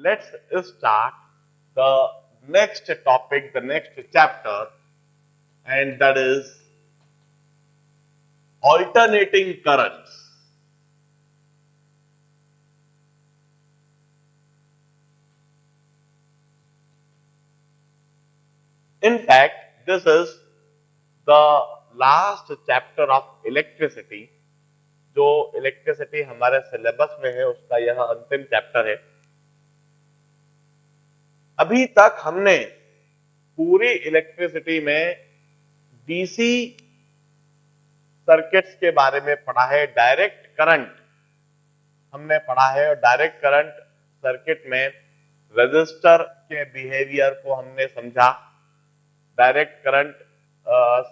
let's start the next topic, the next chapter, and that is alternating currents. In fact, this is the last chapter of electricity. जो electricity हमारे syllabus में है उसका यह अंतिम chapter है। अभी तक हमने पूरी इलेक्ट्रिसिटी में डीसी सर्किट्स के बारे में पढ़ा है, डायरेक्ट करंट हमने पढ़ा है, और डायरेक्ट करंट सर्किट में रेजिस्टर के बिहेवियर को हमने समझा। डायरेक्ट करंट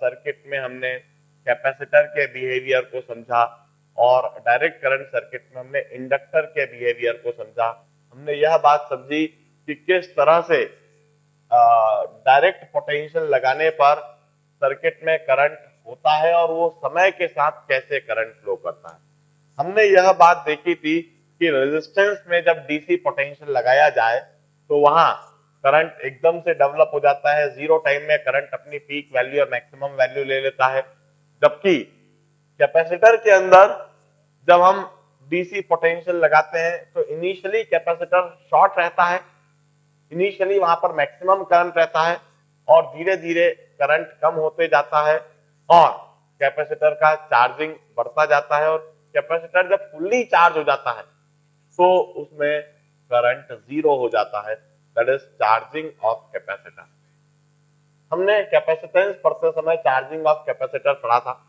सर्किट में हमने कैपेसिटर के बिहेवियर को समझा, और डायरेक्ट करंट सर्किट में हमने इंडक्टर के बिहेवियर को समझा। हमने यह बात समझी कि किस तरह से डायरेक्ट पोटेंशियल लगाने पर सर्किट में करंट होता है और वो समय के साथ कैसे करंट फ्लो करता है। हमने यह बात देखी थी कि रेजिस्टेंस में जब डीसी पोटेंशियल लगाया जाए तो वहां करंट एकदम से डेवलप हो जाता है, जीरो टाइम में करंट अपनी पीक वैल्यू और मैक्सिमम वैल्यू ले लेता है। जबकि कैपेसिटर के अंदर जब हम डीसी पोटेंशियल लगाते हैं तो इनिशियली कैपेसिटर शॉर्ट रहता है, इनिशियली वहां पर मैक्सिमम करंट रहता है और धीरे धीरे करंट कम होते जाता है और कैपेसिटर का चार्जिंग बढ़ता जाता है, और कैपेसिटर जब फुल्ली चार्ज हो जाता है तो उसमें करंट जीरो हो जाता है, that is charging of capacitor. हमने कैपेसिटेंस पढ़ते समय चार्जिंग ऑफ कैपेसिटर पढ़ा था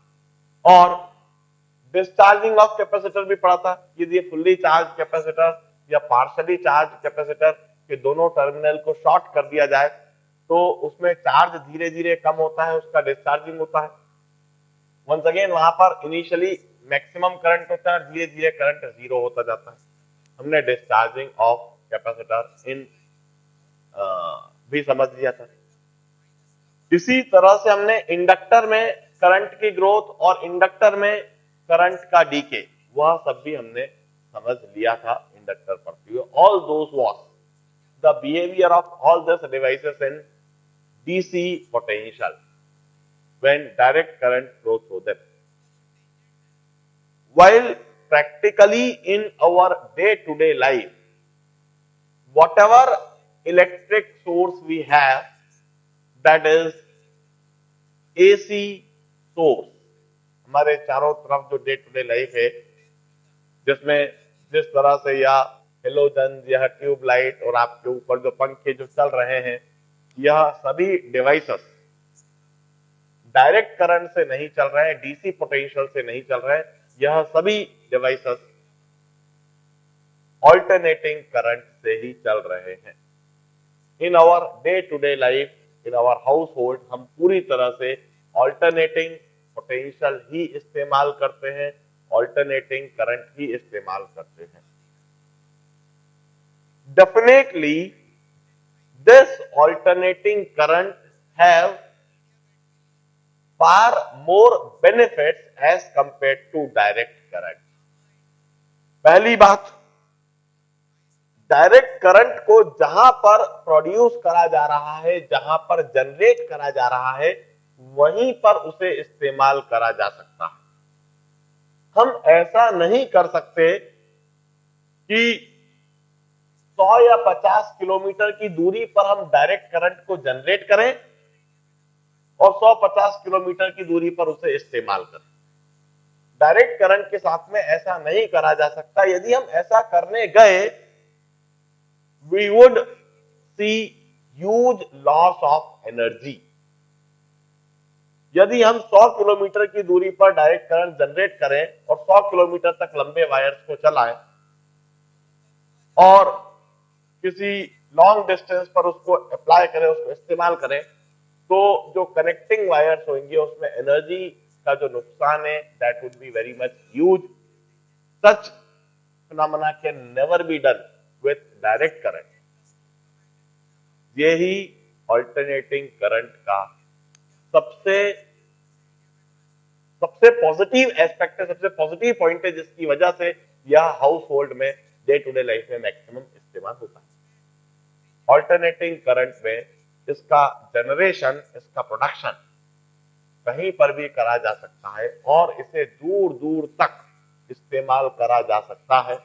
और डिस्चार्जिंग ऑफ कैपेसिटर भी पढ़ा था। यदि फुल्ली चार्ज कैपेसिटर या पार्शियली चार्ज कैपेसिटर के दोनों टर्मिनल को शॉर्ट कर दिया जाए तो उसमें चार्ज धीरे धीरे कम होता है, उसका डिस्चार्जिंग होता है। वंस अगेन वहां पर इनिशियली मैक्सिमम करंट होता है और धीरे धीरे करंट जीरो होता जाता है। हमने डिस्चार्जिंग ऑफ कैपेसिटर इन भी समझ लिया था। इसी तरह से हमने इंडक्टर में करंट की ग्रोथ और इंडक्टर में करंट का डीके वह सब भी हमने समझ लिया था इंडक्टर पढ़ते हुए। All those was the behaviour of all this devices in DC potential when direct current flow through them. While practically in our day-to-day life, whatever electric source we have, that is AC source, हमारे चारों तरफ जो day to day life है जिसमें जिस तरह से या हेलोजन या ट्यूब लाइट और आपके ऊपर जो पंखे जो चल रहे हैं, यह सभी डिवाइसेस डायरेक्ट करंट से नहीं चल रहे हैं, डीसी पोटेंशियल से नहीं चल रहे हैं, यह सभी डिवाइसेस ऑल्टरनेटिंग करंट से ही चल रहे हैं। In our day to day life, in our household, हम पूरी तरह से ऑल्टरनेटिंग पोटेंशियल ही इस्तेमाल करते हैं, ऑल्टरनेटिंग करंट ही इस्तेमाल करते हैं। Definitely this alternating current have far more benefits as compared to direct current. पहली बात, डायरेक्ट करंट को जहां पर प्रोड्यूस करा जा रहा है, जहां पर जनरेट करा जा रहा है, वहीं पर उसे इस्तेमाल करा जा सकता है। हम ऐसा नहीं कर सकते कि 100 या 50 किलोमीटर की दूरी पर हम डायरेक्ट करंट को जनरेट करें और 150 किलोमीटर की दूरी पर उसे इस्तेमाल करें। डायरेक्ट करंट के साथ में ऐसा नहीं करा जा सकता। यदि हम ऐसा करने गए, we would see huge loss of energy. यदि हम 100 किलोमीटर की दूरी पर डायरेक्ट करंट जनरेट करें और 100 किलोमीटर तक लंबे वायर्स को चलाएं और किसी लॉन्ग डिस्टेंस पर उसको अप्लाई करें, उसको इस्तेमाल करें, तो जो कनेक्टिंग वायर्स होंगे उसमें एनर्जी का जो नुकसान है that would be very much huge. Such phenomena can never be done with direct current. यही ऑल्टरनेटिंग करंट का सबसे पॉजिटिव एस्पेक्ट है, सबसे पॉजिटिव पॉइंट है, जिसकी वजह से यह हाउस होल्ड में डे टू डे लाइफ में मैक्सिमम इस्तेमाल होता है। ऑल्टरनेटिंग करंट में इसका जनरेशन, इसका प्रोडक्शन कहीं पर भी करा जा सकता है और इसे दूर दूर तक इस्तेमाल करा जा सकता है।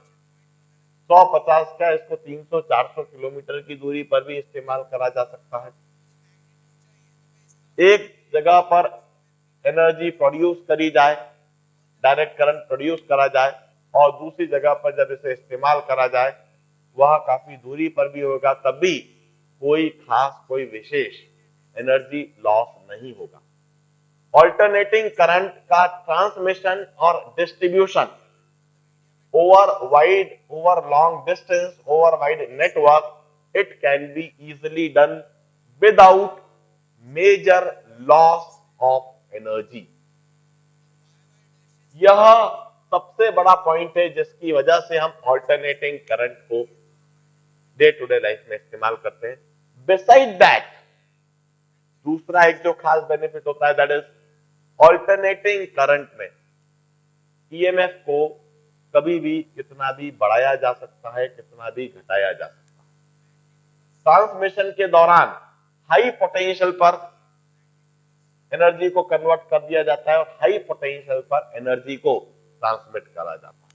150 का इसको 300-400 किलोमीटर की दूरी पर भी इस्तेमाल करा जा सकता है। एक जगह पर एनर्जी प्रोड्यूस करी जाए, डायरेक्ट करंट प्रोड्यूस करा जाए, और दूसरी जगह पर जब इसे इस्तेमाल करा जाए वह काफी दूरी पर भी होगा, तब भी कोई खास, कोई विशेष एनर्जी लॉस नहीं होगा। ऑल्टरनेटिंग करंट का ट्रांसमिशन और distribution over long distance, over wide network, it can be easily done without major loss of energy. यह सबसे बड़ा पॉइंट है जिसकी वजह से हम ऑल्टरनेटिंग करंट को डे टू डे लाइफ में इस्तेमाल करते हैं। बिसाइड दैट, दूसरा एक जो खास बेनिफिट होता है, दैट इज ऑल्टरनेटिंग करंट में ईएमएफ को कभी भी कितना भी बढ़ाया जा सकता है, कितना भी घटाया जा सकता है। ट्रांसमिशन के दौरान हाई पोटेंशियल पर एनर्जी को कन्वर्ट कर दिया जाता है और हाई पोटेंशियल पर एनर्जी को ट्रांसमिट करा जाता है।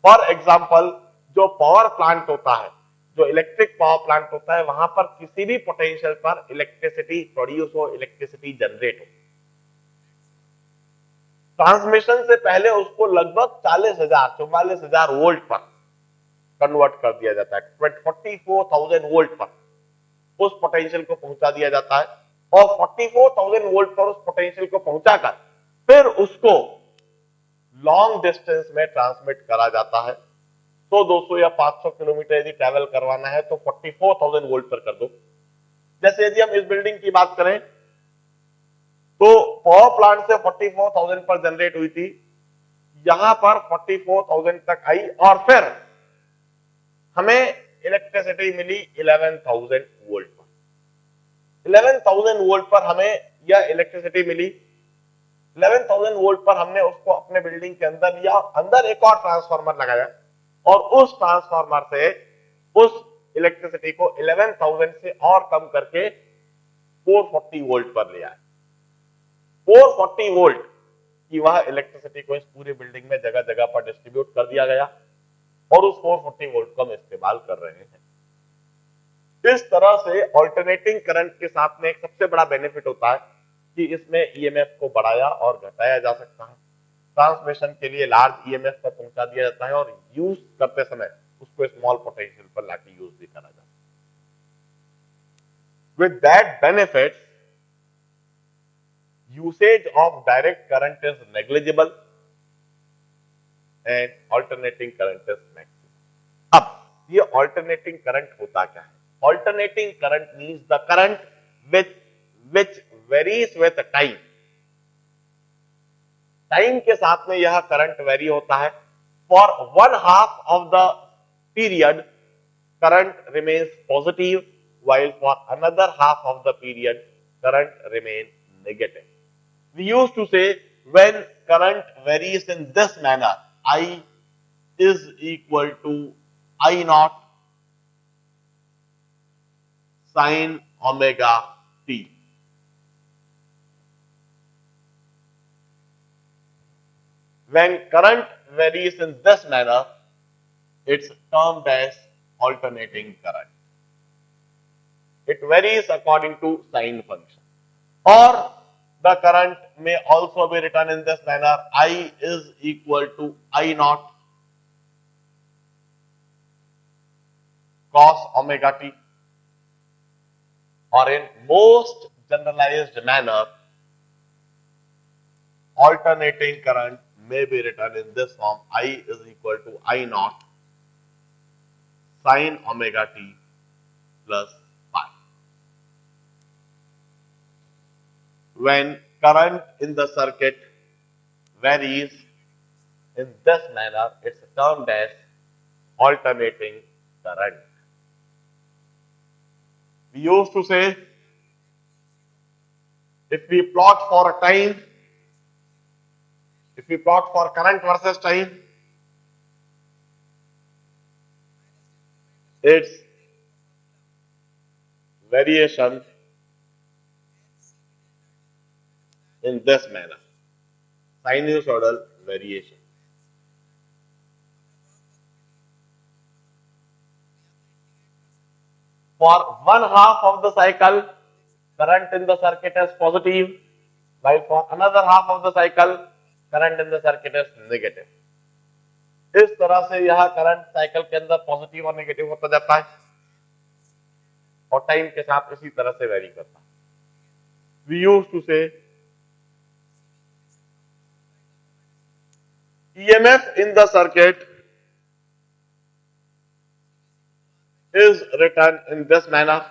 फॉर एग्जांपल, जो पावर प्लांट होता है, जो इलेक्ट्रिक पावर प्लांट होता है, वहां पर किसी भी पोटेंशियल पर इलेक्ट्रिसिटी प्रोड्यूस हो, इलेक्ट्रिसिटी जनरेट हो, ट्रांसमिशन से पहले उसको लगभग 44,000 वोल्ट पर कन्वर्ट कर दिया जाता है। 44,000 वोल्ट पर उस पोटेंशियल को पहुंचा दिया जाता है और 44,000 वोल्ट पर उस पोटेंशियल को पहुंचाकर फिर उसको लॉन्ग डिस्टेंस में ट्रांसमिट करा जाता है। तो 200 या 500 किलोमीटर यदि ट्रेवल करवाना है तो 44,000 वोल्ट पर कर दो। जैसे यदि हम इस बिल्डिंग की बात करें तो पावर प्लांट से 44,000 पर जनरेट हुई थी, यहां पर 44,000 तक आई और फिर हमें इलेक्ट्रिसिटी मिली 11,000 वोल्ट पर। 11,000 वोल्ट पर हमें यह इलेक्ट्रिसिटी मिली। 11,000 वोल्ट पर हमने उसको अपने बिल्डिंग के अंदर लिया, अंदर एक और ट्रांसफार्मर लगाया और उस ट्रांसफार्मर से उस इलेक्ट्रिसिटी को 11,000 से और कम करके 440 वोल्ट पर ले आए। 440 वोल्ट की वह इलेक्ट्रिसिटी को इस पूरे बिल्डिंग में जगह जगह पर डिस्ट्रीब्यूट कर दिया गया और उस 440 वोल्ट को हम इस्तेमाल कर रहे हैं। इस तरह से ऑल्टरनेटिंग करंट के साथ में एक सबसे बड़ा बेनिफिट होता है कि इसमें ईएमएफ को बढ़ाया और घटाया जा सकता है। ट्रांसमिशन के लिए लार्ज ईएमएफ पर पहुंचा दिया जाता है और यूज करते समय उसको स्मॉल पोटेंशियल पर लाके यूज भी करा जाता है। With that benefit, usage of direct current is negligible and alternating current is maximum. अब ये alternating current होता क्या है? Alternating current means the current which varies with time. Time के साथ में यह करंट वेरी होता है। For one half of the period, current remains positive, while for another half of the period, current remains negative. We used to say when current varies in this manner, I is equal to I naught sin omega t. When current varies in this manner, it's termed as alternating current. It varies according to sine function. Or the current may also be written in this manner, I is equal to I naught cos omega t, or in most generalized manner, alternating current may be written in this form, I is equal to I naught sin omega t plus phi. When current in the circuit varies in this manner, it's termed as alternating current. We used to say, if we plot for a time, if we plot for current versus time, it's variation in this manner, sinusoidal variation. For one half of the cycle, current in the circuit is positive, while for another half of the cycle, current in the circuit is negative. इस तरह से यह current cycle के अंदर positive और negative होता जाता है और टाइम के साथ इसी तरह से वेरी करता है. We used to say EMF in the circuit is written in this manner: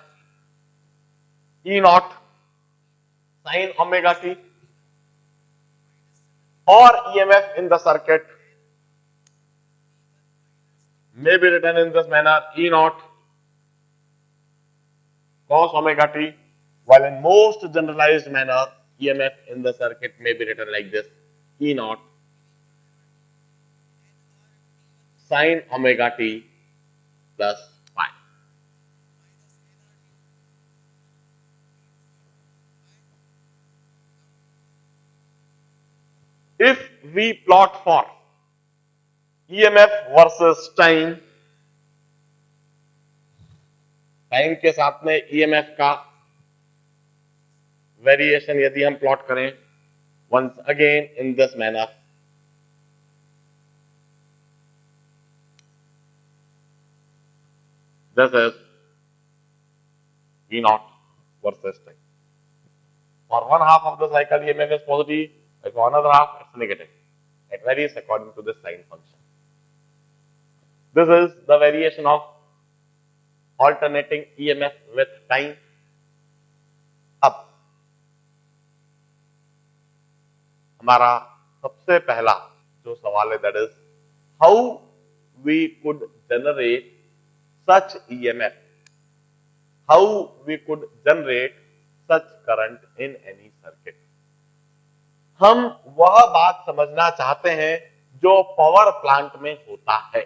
E naught sin omega t, or EMF in the circuit may be written in this manner: E naught cos omega t, while in most generalized manner EMF in the circuit may be written like this: E naught sin omega t plus phi. If we plot for EMF versus time के साथ में EMF का variation यदि हम plot करें, once again in this manner, this is V naught versus time. For one half of the cycle EMF is positive, and for another half it's negative. It varies according to the sign function. This is the variation of alternating EMF with time. अब हमारा सबसे पहला जो सवाल है, that is how we could generate such EMF, how we could generate such current in any circuit. हम वह बात समझना चाहते हैं जो पावर प्लांट में होता है.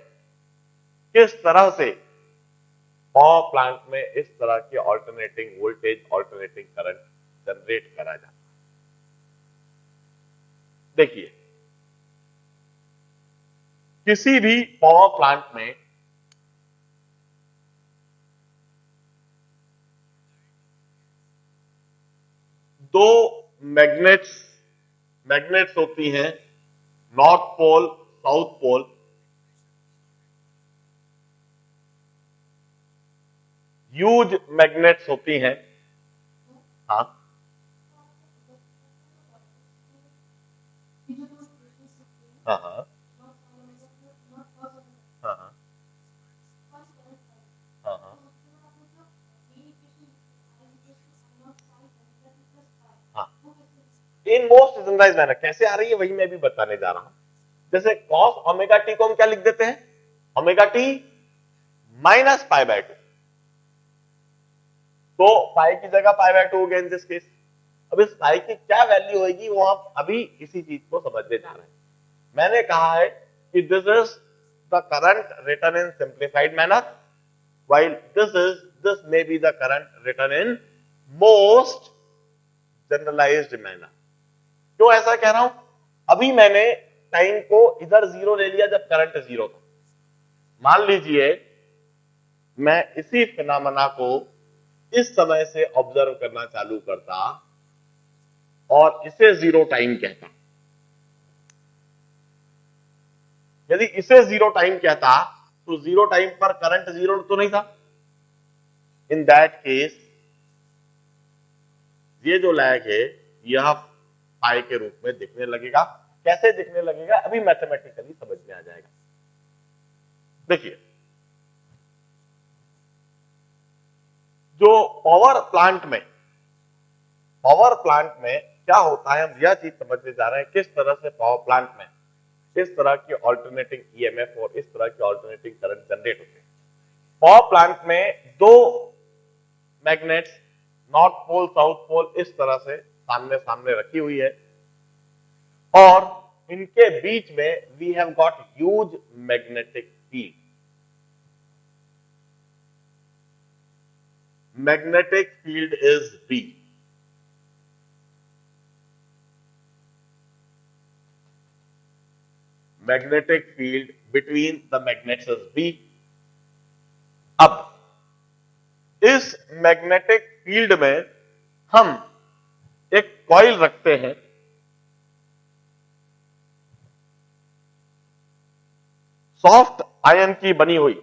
किस तरह से पावर प्लांट में इस तरह के alternating voltage, alternating current generate करा जाता है. देखिए, किसी भी पावर प्लांट में दो मैग्नेट्स होती हैं, north pole, south pole. Huge magnets होती हैं. हाँ, हाँ, हाँ, हाँ, हाँ, हाँ, हाँ. इन मोस्ट जनरलाइज्ड मैनर कैसे आ रही है वही मैं भी बताने जा रहा हूं. जैसे कॉस ओमेगा टी को हम क्या लिख देते हैं? Omega T minus pi by 2. तो पाई की जगह पाई बाय 2 हो गया इन दिस केस. अब इस पाई की क्या वैल्यू होगी वो हम अभी इसी चीज को समझने जा रहे हैं. मैंने कहा है कि this is the current written in simplified manner, while this may be the current written in most generalized manner. क्यों ऐसा कह रहा हूं? अभी मैंने टाइम को इधर जीरो ले लिया जब करंट जीरो था. मान लीजिए मैं इसी फिनोमेना को इस समय से ऑब्जर्व करना चालू करता और इसे जीरो टाइम कहता. यदि इसे जीरो टाइम कहता तो जीरो टाइम पर करंट जीरो तो नहीं था. इन दैट केस ये जो लैग है यह पाई के रूप में दिखने लगेगा. कैसे दिखने लगेगा अभी मैथमेटिकली समझ में आ जाएगा. देखिए, जो पावर प्लांट में क्या होता है, हम यह चीज समझने जा रहे हैं किस तरह से पावर प्लांट में इस तरह की ऑल्टरनेटिंग ईएमएफ और इस तरह की ऑल्टरनेटिंग करंट जनरेट होते हैं. पावर प्लांट में दो magnets north pole south pole इस तरह से सामने सामने रखी हुई है और इनके बीच में we have got huge magnetic field. magnetic field is B. Magnetic field between the magnets is B. अब इस मैग्नेटिक फील्ड में हम एक कॉइल रखते हैं, सॉफ्ट आयन की बनी हुई,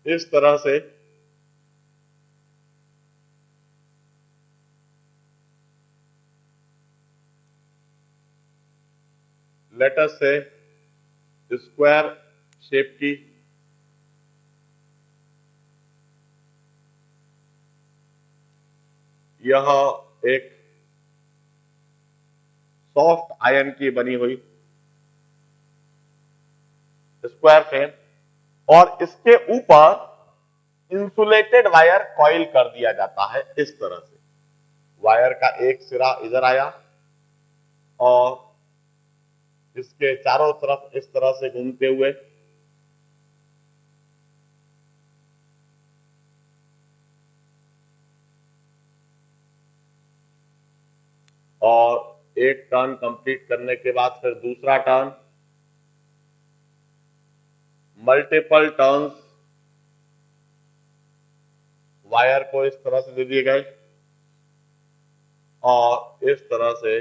इस तरह से लेट अस से स्क्वायर शेप की, यह एक सॉफ्ट आयन की बनी हुई स्क्वायर फ्रेम, और इसके ऊपर इंसुलेटेड वायर कॉइल कर दिया जाता है इस तरह से। वायर का एक सिरा इधर आया और इसके चारों तरफ इस तरह से घूमते हुए और एक टर्न कंप्लीट करने के बाद फिर दूसरा टर्न, मल्टीपल टर्न्स वायर को इस तरह से दे दिए गए और इस तरह से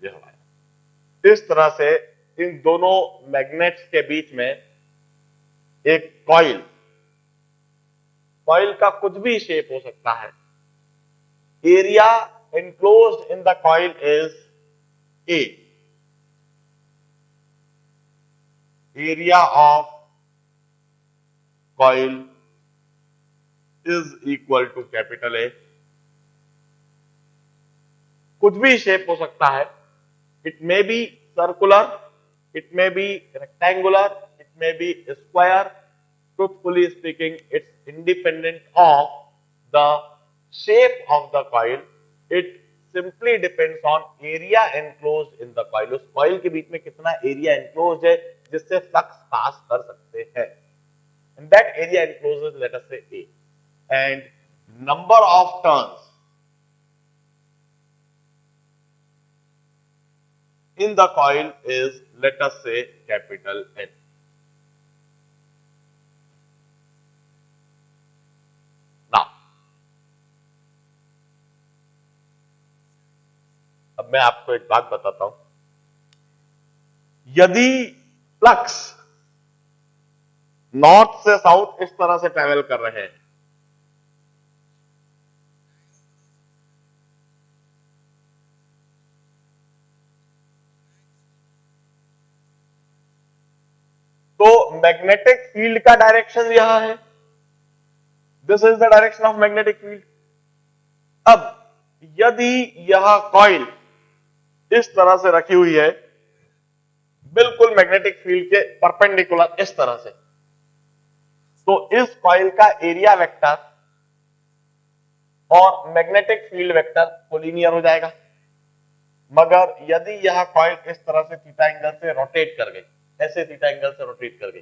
यह वायर, इस तरह से इन दोनों मैग्नेट्स के बीच में एक कॉइल, कॉइल का कुछ भी शेप हो सकता है, area enclosed in the coil is A. Area of coil is equal to capital A. कुछ भी शेप हो सकता है, it may be circular, it may be rectangular, it may be square. Truthfully speaking, it's independent of the shape of the coil. It simply depends on area enclosed in the coil. उस coil के बीच में कितना area enclosed है जिससे flux pass कर सकते हैं, and that area enclosed is, let us say, A, and number of turns in the coil is, let us say, capital N. Now, अब मैं आपको एक बात बताता हूं, यदि फ्लक्स नॉर्थ से साउथ इस तरह से ट्रेवल कर रहे हैं, तो मैग्नेटिक फील्ड का डायरेक्शन यह है, this is the direction of magnetic field. अब यदि यह कॉइल इस तरह से रखी हुई है, बिल्कुल मैग्नेटिक फील्ड के परपेंडिकुलर इस तरह से, तो इस कॉइल का एरिया वेक्टर और मैग्नेटिक फील्ड वेक्टर कोलिनियर हो जाएगा। मगर यदि यह कॉइल इस तरह से थीटा एंगल से रोटेट कर गई, ऐसे थीटा एंगल से रोटेट कर गई,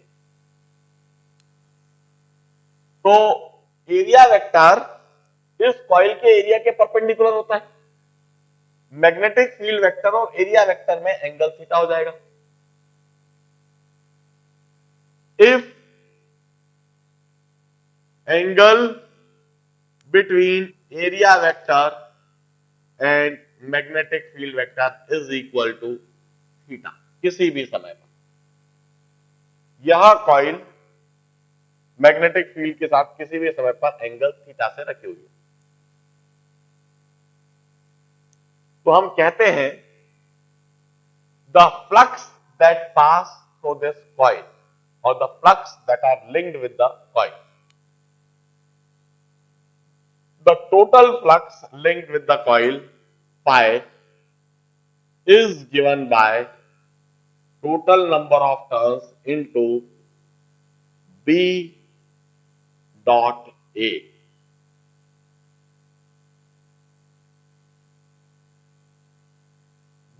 तो एरिया वेक्टर इस कॉइल के एरिया के परपेंडिकुलर होता है, मैग्नेटिक फील्ड वेक्टर और एरिया वेक्टर में एंगल थीटा हो जाएगा। If angle between area vector and magnetic field vector is equal to theta, किसी भी समय पर यह कॉइल मैग्नेटिक फील्ड के साथ किसी भी समय पर एंगल थीटा से रखी हुई है, तो हम कहते हैं the flux that pass through this coil और the flux that are linked with the coil, the total flux linked with the coil phi is given by total number of turns into B dot A.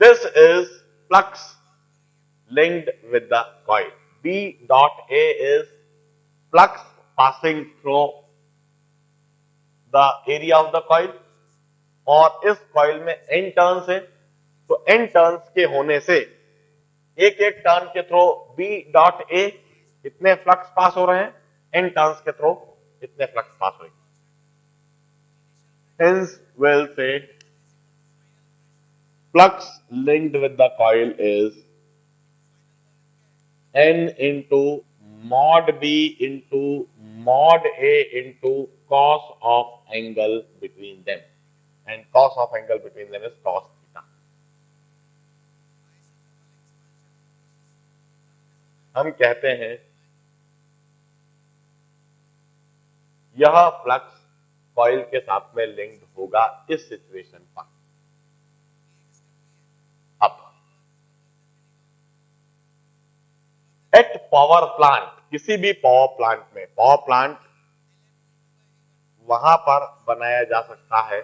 This is flux linked with the coil. B dot A is flux passing through the area of the coil, और इस coil में n turns है, तो n turns के होने से एक एक टर्न के थ्रू B डॉट A इतने फ्लक्स पास हो रहे हैं, n टर्न्स के थ्रू इतने फ्लक्स पास हो रहे हैं. Hence we'll say flux linked with the coil is n into mod B into mod A into cos of angle between them, and cos of angle between them is cos theta. हम कहते हैं यह flux coil के साथ में linked होगा इस situation पर. अब एट पावर प्लांट, किसी भी पावर प्लांट में, पावर प्लांट वहां पर बनाया जा सकता है.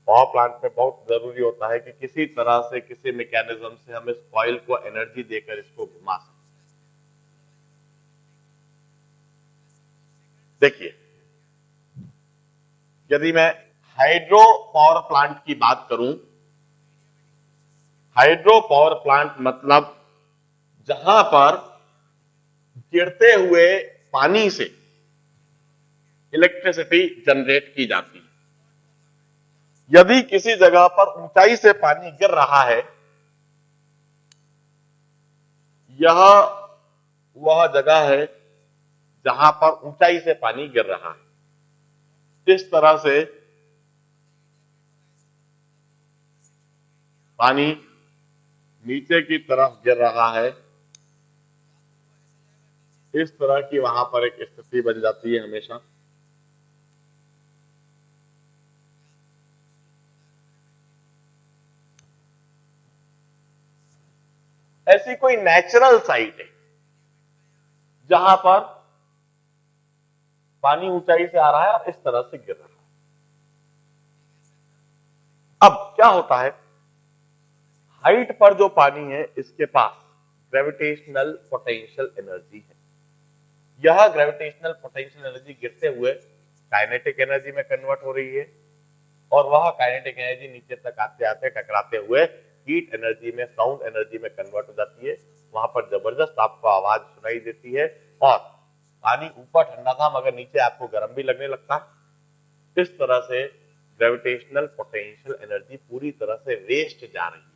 पावर प्लांट में बहुत जरूरी होता है कि किसी तरह से, किसी मैकेनिज्म से हम इस कॉइल को एनर्जी देकर इसको घुमा सकते. देखिए, यदि मैं हाइड्रो पावर प्लांट की बात करूं, हाइड्रो पावर प्लांट मतलब जहां पर गिरते हुए पानी से इलेक्ट्रिसिटी जनरेट की जाती है. यदि किसी जगह पर ऊंचाई से पानी गिर रहा है, यह वह जगह है जहां पर ऊंचाई से पानी गिर रहा है. इस तरह से पानी नीचे की तरफ गिर रहा है, इस तरह की वहां पर एक स्थिति बन जाती है हमेशा. ऐसी कोई नेचुरल साइट है जहां पर पानी ऊंचाई से आ रहा है और इस तरह से गिर रहा है. अब क्या होता है, हाइट पर जो पानी है इसके पास ग्रेविटेशनल पोटेंशियल एनर्जी है. यह ग्रेविटेशनल पोटेंशियल एनर्जी गिरते हुए काइनेटिक एनर्जी में कन्वर्ट हो रही है, और वह काइनेटिक एनर्जी नीचे तक आते आते टकराते हुए हीट एनर्जी में, साउंड एनर्जी में कन्वर्ट हो जाती है. वहां पर जबरदस्त आपको आवाज सुनाई देती है, और पानी ऊपर ठंडा था मगर नीचे आपको गर्म भी लगने लगता है. इस तरह से ग्रेविटेशनल पोटेंशियल एनर्जी पूरी तरह से वेस्ट जा रही है.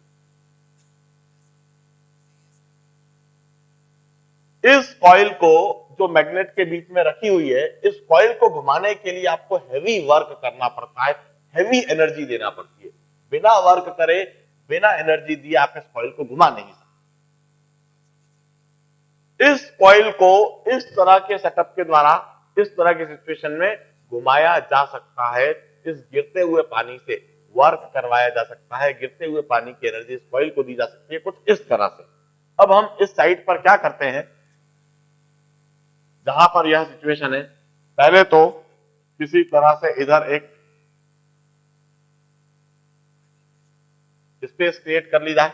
इस कॉइल को जो मैग्नेट के बीच में रखी हुई है, इस कॉइल को घुमाने के लिए आपको हैवी वर्क करना पड़ता है, हैवी एनर्जी देना पड़ती है. बिना वर्क करे, बिना एनर्जी दिए आप इस कॉइल को घुमा नहीं सकते. इस कॉइल को इस तरह के सेटअप के द्वारा, इस तरह की सिचुएशन में घुमाया जा सकता है. इस गिरते हुए पानी से वर्क करवाया जा सकता है, गिरते हुए पानी की एनर्जी इस कॉइल को दी जा सकती है, कुछ इस तरह से. अब हम इस साइड पर क्या करते हैं, जहां पर यह सिचुएशन है, पहले तो किसी तरह से इधर एक स्पेस क्रिएट कर ली जाए,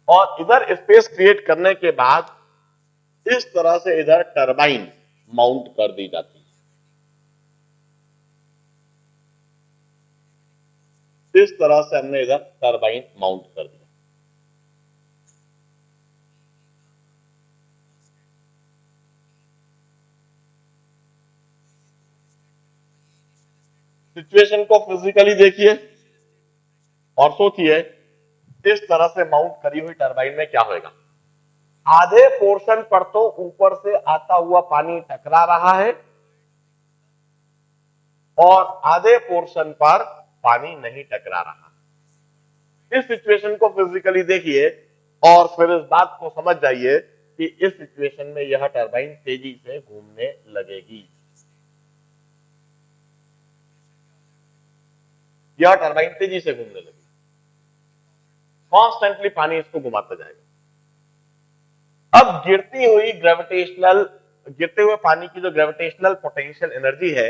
और इधर स्पेस क्रिएट करने के बाद इस तरह से इधर टरबाइन माउंट कर दी जाती है. इस तरह से हमने इधर टरबाइन माउंट कर दिया. सिचुएशन को फिजिकली देखिए और सोचिए, इस तरह से माउंट करी हुई टरबाइन में क्या होगा. आधे पोर्शन पर तो ऊपर से आता हुआ पानी टकरा रहा है, और आधे पोर्शन पर पानी नहीं टकरा रहा. इस सिचुएशन को फिजिकली देखिए और फिर इस बात को समझ जाइए कि इस सिचुएशन में यह टरबाइन तेजी से घूमने लगेगी. यह टरबाइन तेजी से घूमने लगेगी, कॉन्स्टेंटली पानी इसको घुमाता जाएगा. अब गिरते हुए पानी की जो ग्रेविटेशनल पोटेंशियल एनर्जी है,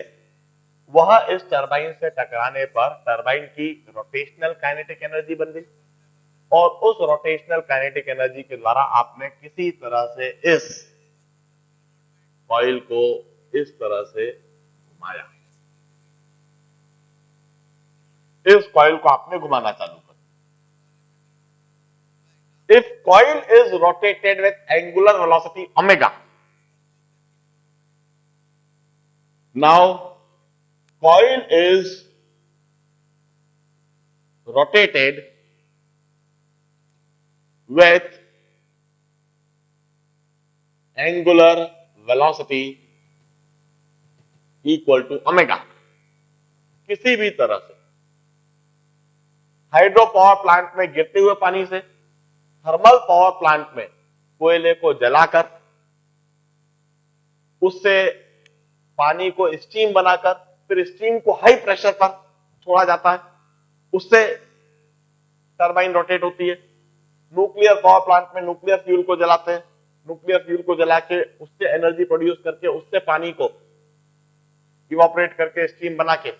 वह इस टरबाइन से टकराने पर टरबाइन की रोटेशनल काइनेटिक एनर्जी बन गई, और उस रोटेशनल काइनेटिक एनर्जी के द्वारा आपने किसी तरह से इस कॉइल को इस तरह से घुमाया, इस कॉइल को आपने घुमाना चालू कर। If coil is rotated with angular velocity omega, now coil is rotated with angular velocity equal to omega। किसी भी तरह से हाइड्रो पावर प्लांट में गिरते हुए पानी से, थर्मल पावर प्लांट में कोयले को जलाकर उससे पानी को स्टीम बनाकर फिर स्टीम को हाई प्रेशर पर छोड़ा जाता है, उससे टरबाइन रोटेट होती है। न्यूक्लियर पावर प्लांट में न्यूक्लियर फ्यूल को जलाते हैं, न्यूक्लियर फ्यूल को जला के उससे एनर्जी प्रोड्यूस करके उससे पानी को इवापोरेट करके स्टीम बना के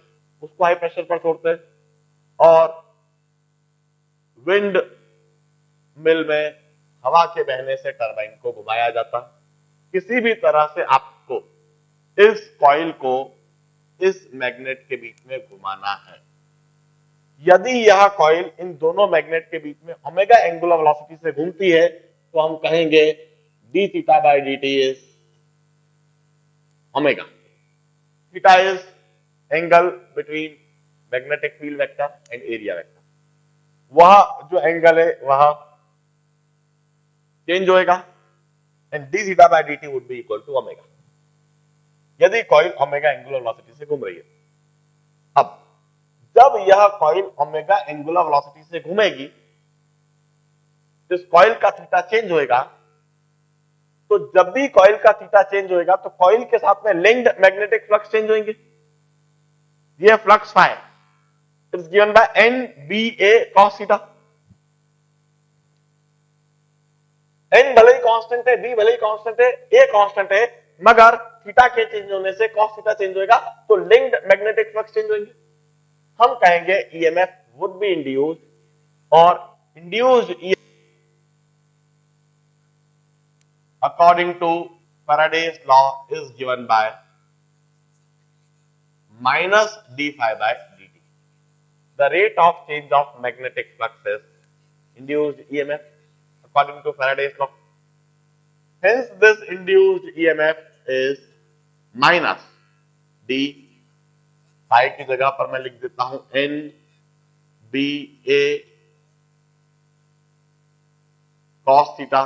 उसको हाई प्रेशर पर छोड़ते हैं। और विंड मिल में हवा के बहने से टरबाइन को घुमाया जाता है। किसी भी तरह से आपको इस कॉइल को इस मैग्नेट के बीच में घुमाना है। यदि यह कॉइल इन दोनों मैग्नेट के बीच में ओमेगा एंगुलर वेलोसिटी से घूमती है तो हम कहेंगे d theta by d t is omega. Theta is angle between magnetic field vector and area vector. वह जो एंगल है वह चेंज होएगा and d theta by d t would be equal to omega, यदि कॉइल ओमेगा एंगुलर वेलोसिटी से घूम रही है। अब जब यह कॉइल ओमेगा एंगुलर वेलोसिटी से घूमेगी, इस कॉइल का थीटा चेंज होएगा। तो जब भी कॉइल का थीटा चेंज होएगा तो कॉइल के साथ में लिंक्ड मैग्नेटिक फ्लक्स चेंज होंगे। यह flux phi it is given by n b a cos theta. N भले ही कांस्टेंट है, बी भले ही कांस्टेंट है, ए कांस्टेंट है, मगर थीटा के चेंज होने से कॉस थीटा चेंज होएगा तो लिंक्ड मैग्नेटिक फ्लक्स चेंज होंगे। हम कहेंगे EMF would be induced और induced EMF according to Faraday's law is given by minus d phi by dt. The rate of change of magnetic flux is induced EMF according to Faraday's law. Hence this induced EMF is minus d phi की जगह पर मैं लिख देता हूं n b a cos theta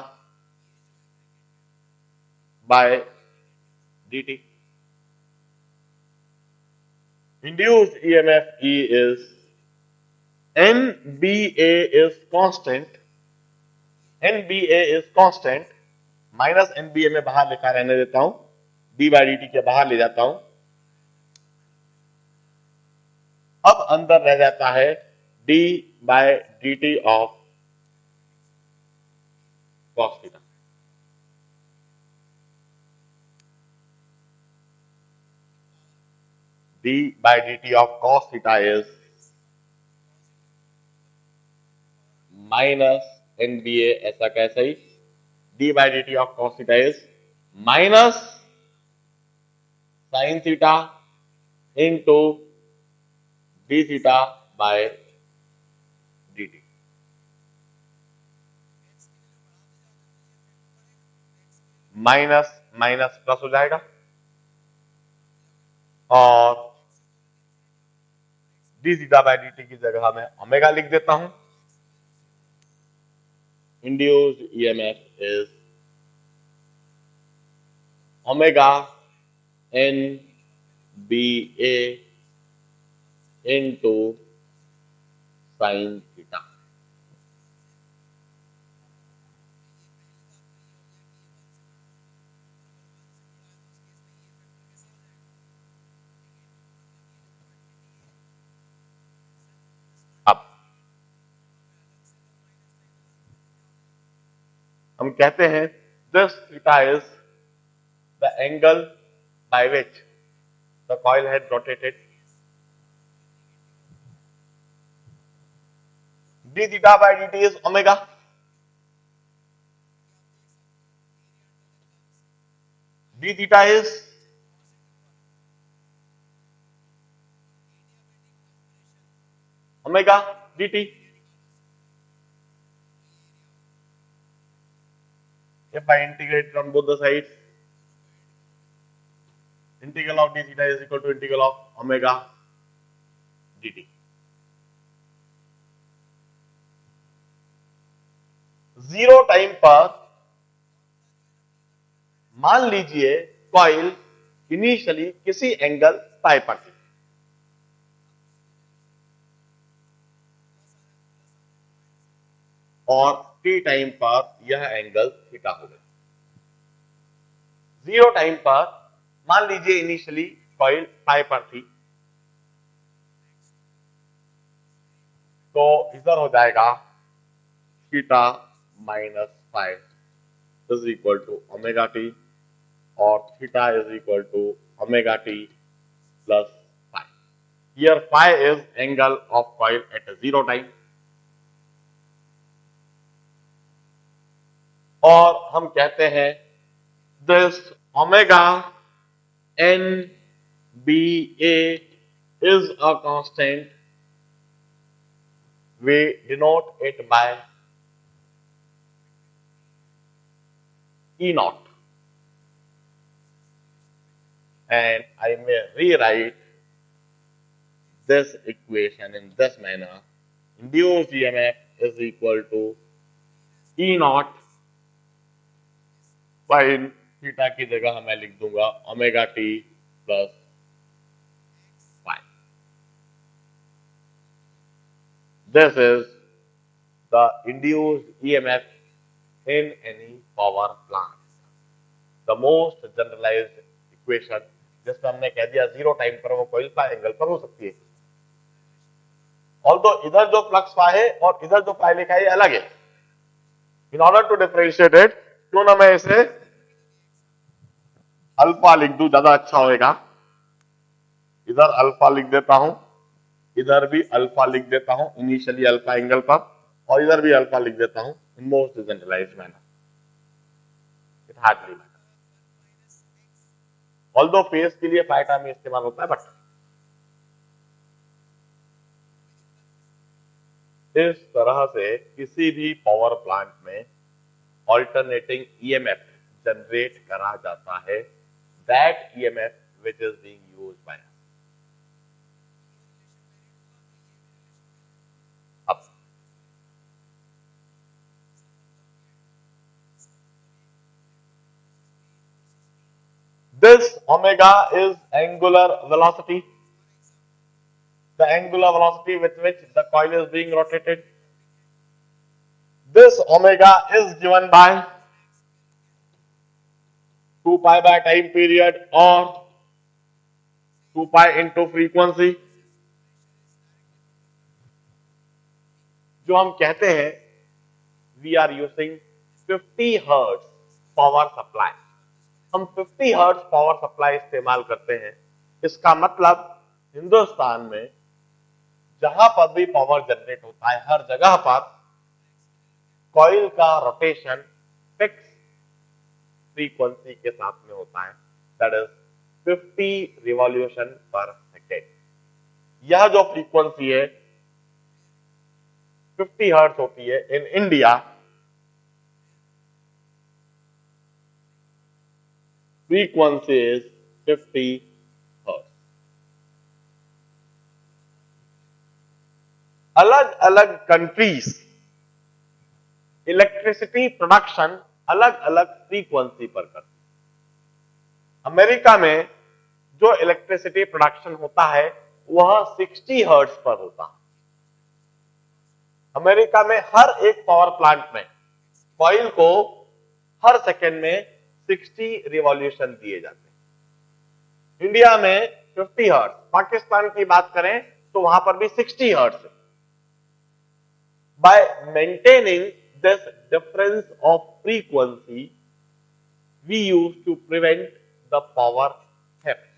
by d t. Induced EMF e is n b a is constant, n b a is constant minus n b a में बाहर लिखा रहने देता हूं, डी बाई डी टी के बाहर ले जाता हूं। अब अंदर रह जाता है d by d t of cos theta. d by d t of cos theta is minus n b a, ऐसा कैसे ही d by d t of cos theta is minus sine theta into d theta by dt। Minus minus plus हो जाएगा और d theta by dt की जगह मैं omega लिख देता हूं। Induced EMF is omega n b a into sin theta। अब हम कहते हैं this theta is the angle by which the coil had rotated। d theta by dt is omega. d theta is omega dt. If I integrate from both the sides, integral of d theta is equal to integral of omega dt. Zero time पर मान लीजिए coil initially किसी angle pi पर थी और T time पर यह angle theta हो गया। जीरो टाइम पर मान लीजिए इनिशियली कॉइल पाई पर थी, तो इधर हो जाएगा theta minus five is equal to omega t और theta is equal to omega t plus five. Here five is angle of coil at zero time. और हम कहते हैं this omega n b a is a constant, we denote it by E naught, and I may rewrite this equation in this manner. Induced EMF is equal to E naught sin theta की जगह मैं लिख दूंगा omega t plus five. This is the induced EMF in any power plant. The most generalized equation, जिसमें हमने कह दिया zero time पर वो कॉइल का एंगल पर हो सकती है। ऑल्दो इधर जो फ्लक्स फाई है और इधर जो फाई लिखा है ये अलग है। In order to differentiate it, क्यों ना मैं इसे अल्फा लिख दूं, ज्यादा अच्छा होएगा। इधर अल्फा लिख देता हूं, इधर भी अल्फा लिख देता हूं इनिशियली अल्फा एंगल पर, और इधर भी अल्फा लिख देता हूं in most generalized manner. It hardly matter, although phase के लिए फाई टर्म इस्तेमाल होता है, बट इस तरह से किसी भी पावर प्लांट में ऑल्टरनेटिंग ईएमएफ जनरेट करा जाता है, that EMF which is being used by this omega is angular velocity, the angular velocity with which the coil is being rotated. This omega is given by 2 pi by time period or 2 pi into frequency. जो हम कहते हैं we are using 50 hertz power supply, हम 50 hertz power supply इस्तेमाल करते हैं। इसका मतलब हिंदुस्तान में जहां पर भी पावर जनरेट होता है हर जगह पर कॉइल का रोटेशन फिक्स फ्रीक्वेंसी के साथ में होता है, दैट इज 50 रिवॉल्यूशन पर सेकेंड। यह जो फ्रीक्वेंसी है 50 हर्ट्ज होती है। In India frequency is 50 hertz. अलग अलग कंट्रीज इलेक्ट्रिसिटी प्रोडक्शन अलग अलग फ्रीक्वेंसी पर करती है। अमेरिका में जो इलेक्ट्रिसिटी प्रोडक्शन होता है वह 60 हर्ट्ज पर होता है। अमेरिका में हर एक पावर प्लांट में कॉइल को हर सेकेंड में 60 रिवॉल्यूशन दिए जाते हैं। इंडिया में 50 हर्ट्ज, पाकिस्तान की बात करें तो वहां पर भी 60 hertz. By maintaining this difference of frequency we use to prevent the power theft.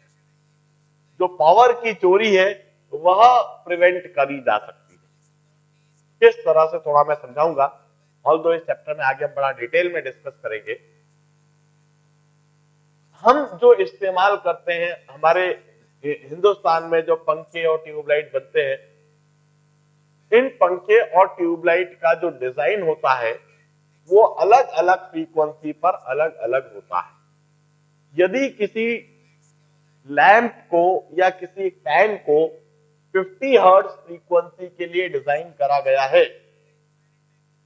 जो पावर की चोरी है वह प्रिवेंट करी जा सकती है। किस तरह से थोड़ा मैं समझाऊंगा, ऑल्दो इस चैप्टर में आगे हम बड़ा डिटेल में डिस्कस करेंगे। हम जो इस्तेमाल करते हैं, हमारे हिंदुस्तान में जो पंखे और ट्यूबलाइट बनते हैं, इन पंखे और ट्यूबलाइट का जो डिजाइन होता है वो अलग अलग फ्रीक्वेंसी पर अलग अलग होता है। यदि किसी लैंप को या किसी फैन को 50 हर्ट्ज फ्रीक्वेंसी के लिए डिजाइन करा गया है,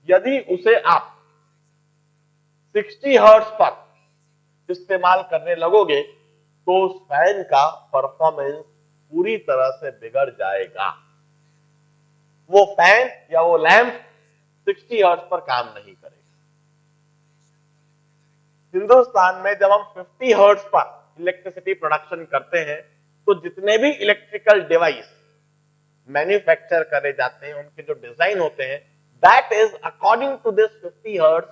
यदि उसे आप 60 हर्ट्ज पर इस्तेमाल करने लगोगे तो उस फैन का परफॉर्मेंस पूरी तरह से बिगड़ जाएगा। वो फैन या वो लैंप 60 हर्ट्ज पर काम नहीं करेगा। हिंदुस्तान में जब हम 50 हर्ट्ज पर इलेक्ट्रिसिटी प्रोडक्शन करते हैं तो जितने भी इलेक्ट्रिकल डिवाइस मैन्युफैक्चर करे जाते हैं, उनके जो डिजाइन होते हैं, that is according to this 50 hertz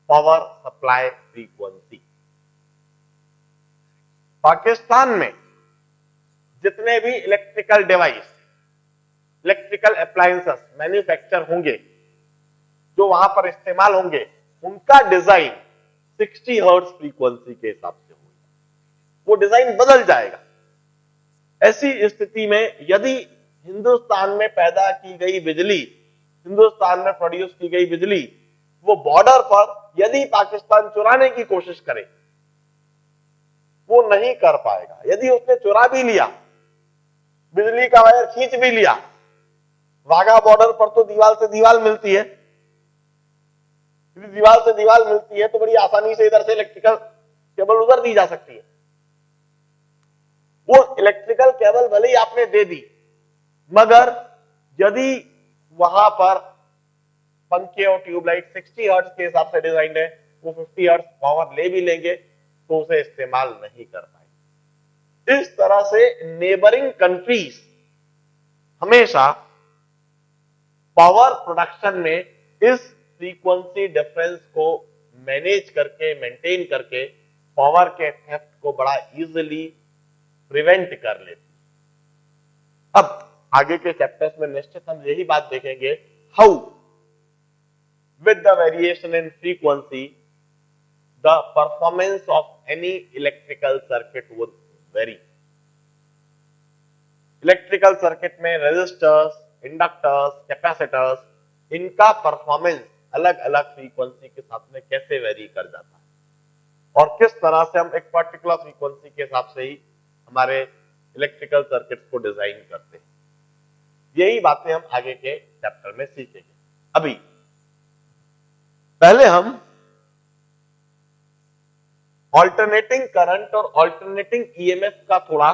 power supply frequency. Pakistan में जितने भी electrical device, electrical appliances manufacture होंगे, जो वहां पर इस्तेमाल होंगे, उनका डिजाइन 60 हर्ट्ज फ्रीक्वेंसी के हिसाब से होगा। वो डिजाइन बदल जाएगा। ऐसी स्थिति में यदि हिंदुस्तान में पैदा की गई बिजली, हिंदुस्तान में प्रोड्यूस की गई बिजली, वो बॉर्डर पर यदि पाकिस्तान चुराने की कोशिश करे, वो नहीं कर पाएगा। यदि उसने चुरा भी लिया, बिजली का वायर खींच भी लिया, वाघा बॉर्डर पर तो दीवार से दीवार मिलती है, यदि दीवार से दीवार मिलती है तो बड़ी आसानी से इधर से इलेक्ट्रिकल केबल उधर दी जा सकती है। वो इलेक्ट्रिकल केबल भले ही आपने दे दी, मगर यदि वहां पर पंखे और ट्यूबलाइट 60 हर्ट्ज के हिसाब से डिजाइन है, वो 50 हर्ट्ज पावर ले भी लेंगे तो उसे इस्तेमाल नहीं कर पाएंगे। इस तरह से नेबरिंग कंट्रीज हमेशा पावर प्रोडक्शन में इस फ्रीक्वेंसी डिफरेंस को मैनेज करके, मेंटेन करके पावर के थेफ्ट को बड़ा इजीली प्रिवेंट कर लेती। अब आगे के चैप्टर्स में निश्चित हम यही बात देखेंगे, how with the variation in frequency the performance of any electrical circuit would vary। Electrical circuit में रेजिस्टर्स, इंडक्टर्स, कैपेसिटर्स, इनका परफॉर्मेंस अलग अलग फ्रीक्वेंसी के साथ में कैसे वेरी कर जाता है और किस तरह से हम एक पर्टिकुलर फ्रीक्वेंसी के हिसाब से ही हमारे इलेक्ट्रिकल सर्किट्स को डिजाइन करते हैं। यही बातें हम आगे के चैप्टर में सीखेंगे। अभी पहले हम ऑल्टरनेटिंग करंट और ऑल्टरनेटिंग ईएमएफ का थोड़ा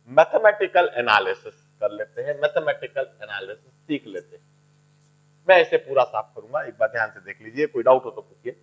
मैथमेटिकल एनालिसिस कर लेते हैं, मैथमेटिकल एनालिसिस सीख लेते हैं। मैं इसे पूरा साफ करूंगा, एक बार ध्यान से देख लीजिए, कोई डाउट हो तो पूछिए।